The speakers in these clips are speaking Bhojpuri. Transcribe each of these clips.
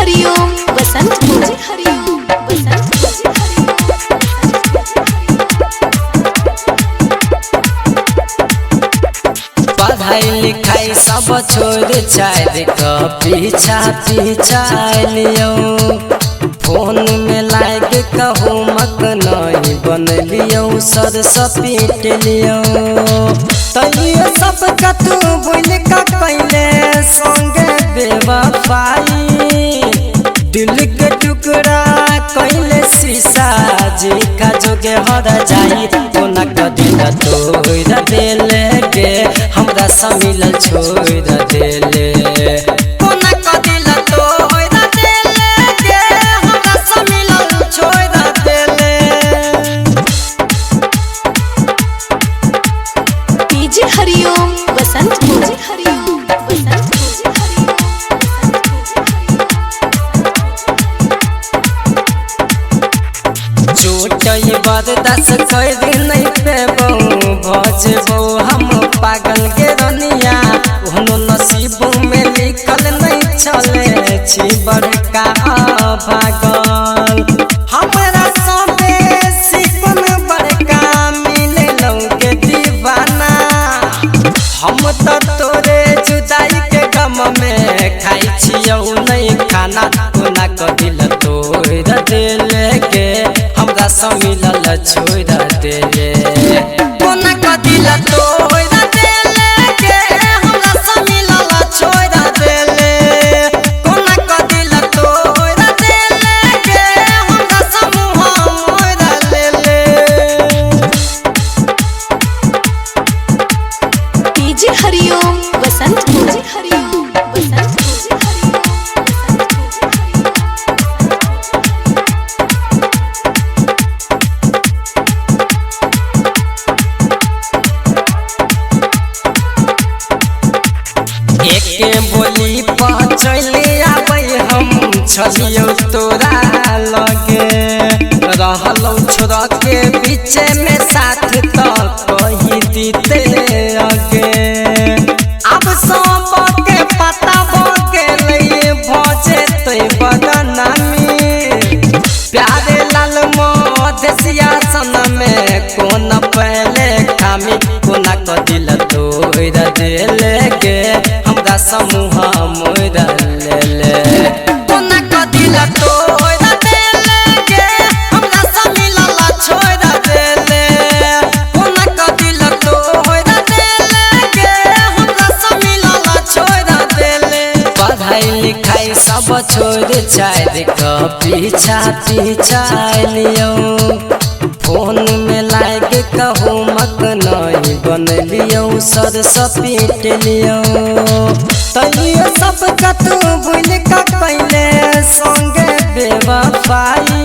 हरिओम बसंत जी हरिओम बसंत जी पढ़ाई लिखाई सब छोड़ चाहे पीछा पीछा लियो फोन में लाग कहूँ मक नहीं बन लियो सर सपीट लियो तैयो सब कतू बुल का कैले संगे बेवफाई दिल के टुकड़ा कैले शीशा जी का जोगे हर जाई कोना का दिल तोड़ देले के हमरा समिल छोड़ देले कोना का दिल तोड़ देले के हमरा समिल छोड़ देले जी हरिओम बसंत जी हरिओम बसंत जी छोटई बर्दाश्त कर नहीं पेबो भजबो हम पागल के रनिया ओहनो नसीब में लिखल नहीं चले छी बड़का भागल हमरा सबे सिपन बड़का मिले लौके दीवाना हम तो तोरे जुदाई के गम में खाई छियौ नहीं खाना कोना को दिल तोड़ देले के हमरा समिलल छोड़ देले कोना को दिल तोड़ देले के हमरा समिलल छोड़ देले कोना को दिल तोड़ देले के हमरा समूह मोड़ लेले जी हरिओम बसंत जी हरिओम बसंत जी एके बोली पर चले आबै हम छलियो तोरा लगे रहलौ छोरा के पीछे में साथ तो कही दीते आगे अब सब के पता हो गेलै भजे तै बदनामी प्यारे लाल मधेसिया सन में कोन पहले खामी कोना को दिल तोड़ देले के हमरा समूह मोड़ लेले कोना को दिल तोड़ देले के हमरा समिलल छोड़ देले कोना को दिल तोड़ देले के हमरा समिलल छोड़ देले पढ़ाई लिखाई सब छोड़ चाहे पीछा पीछा लियो फोन में लाग कहूँ मक नहीं बन लियो सर सपीट लियो तैयो सब कतू बुल का कैले संगे बेवफाई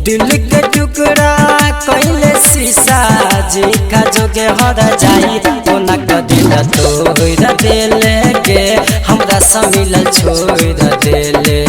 दिल के टुकड़ा कैले शीशा जी का जोगे हर जाई कोना का दिल तोड़ देले के हमरा समिल छोड़ देले।